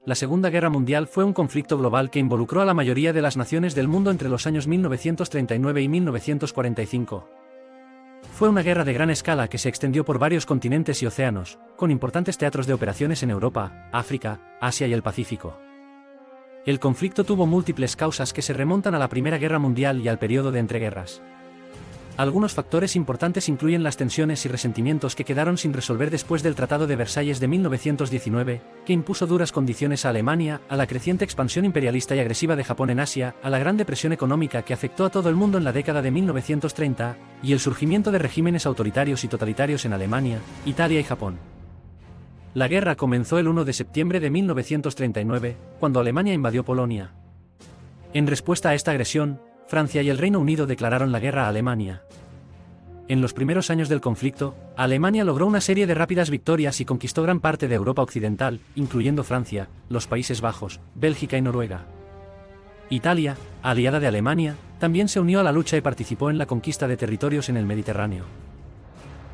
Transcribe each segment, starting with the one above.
La Segunda Guerra Mundial fue un conflicto global que involucró a la mayoría de las naciones del mundo entre los años 1939 y 1945. Fue una guerra de gran escala que se extendió por varios continentes y océanos, con importantes teatros de operaciones en Europa, África, Asia y el Pacífico. El conflicto tuvo múltiples causas que se remontan a la Primera Guerra Mundial y al periodo de entreguerras. Algunos factores importantes incluyen las tensiones y resentimientos que quedaron sin resolver después del Tratado de Versalles de 1919, que impuso duras condiciones a Alemania, a la creciente expansión imperialista y agresiva de Japón en Asia, a la Gran Depresión económica que afectó a todo el mundo en la década de 1930, y el surgimiento de regímenes autoritarios y totalitarios en Alemania, Italia y Japón. La guerra comenzó el 1 de septiembre de 1939, cuando Alemania invadió Polonia. En respuesta a esta agresión, Francia y el Reino Unido declararon la guerra a Alemania. En los primeros años del conflicto, Alemania logró una serie de rápidas victorias y conquistó gran parte de Europa occidental, incluyendo Francia, los Países Bajos, Bélgica y Noruega. Italia, aliada de Alemania, también se unió a la lucha y participó en la conquista de territorios en el Mediterráneo.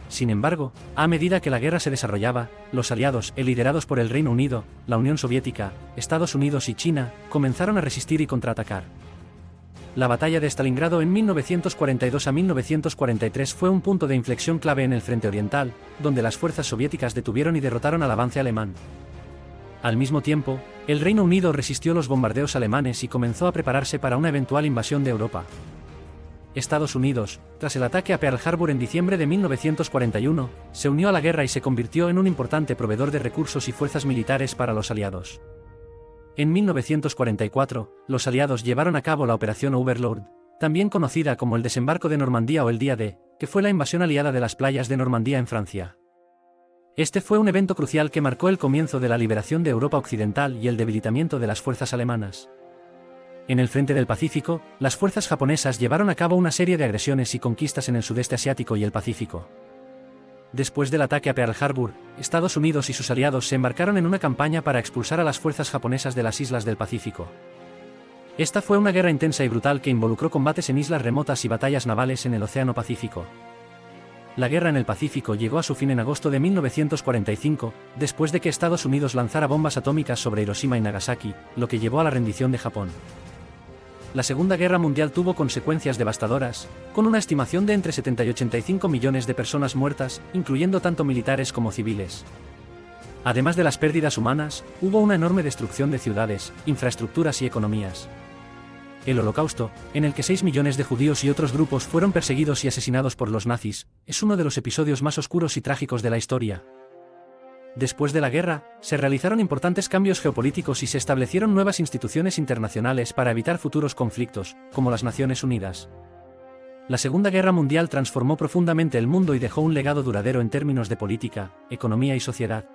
Sin embargo, a medida que la guerra se desarrollaba, los aliados, liderados por el Reino Unido, la Unión Soviética, Estados Unidos y China, comenzaron a resistir y contraatacar. La batalla de Stalingrado en 1942 a 1943 fue un punto de inflexión clave en el frente oriental, donde las fuerzas soviéticas detuvieron y derrotaron al avance alemán. Al mismo tiempo, el Reino Unido resistió los bombardeos alemanes y comenzó a prepararse para una eventual invasión de Europa. Estados Unidos, tras el ataque a Pearl Harbor en diciembre de 1941, se unió a la guerra y se convirtió en un importante proveedor de recursos y fuerzas militares para los aliados. En 1944, los aliados llevaron a cabo la Operación Overlord, también conocida como el Desembarco de Normandía o el Día D, que fue la invasión aliada de las playas de Normandía en Francia. Este fue un evento crucial que marcó el comienzo de la liberación de Europa Occidental y el debilitamiento de las fuerzas alemanas. En el frente del Pacífico, las fuerzas japonesas llevaron a cabo una serie de agresiones y conquistas en el sudeste asiático y el Pacífico. Después del ataque a Pearl Harbor, Estados Unidos y sus aliados se embarcaron en una campaña para expulsar a las fuerzas japonesas de las islas del Pacífico. Esta fue una guerra intensa y brutal que involucró combates en islas remotas y batallas navales en el Océano Pacífico. La guerra en el Pacífico llegó a su fin en agosto de 1945, después de que Estados Unidos lanzara bombas atómicas sobre Hiroshima y Nagasaki, lo que llevó a la rendición de Japón. La Segunda Guerra Mundial tuvo consecuencias devastadoras, con una estimación de entre 70 y 85 millones de personas muertas, incluyendo tanto militares como civiles. Además de las pérdidas humanas, hubo una enorme destrucción de ciudades, infraestructuras y economías. El Holocausto, en el que 6 millones de judíos y otros grupos fueron perseguidos y asesinados por los nazis, es uno de los episodios más oscuros y trágicos de la historia. Después de la guerra, se realizaron importantes cambios geopolíticos y se establecieron nuevas instituciones internacionales para evitar futuros conflictos, como las Naciones Unidas. La Segunda Guerra Mundial transformó profundamente el mundo y dejó un legado duradero en términos de política, economía y sociedad.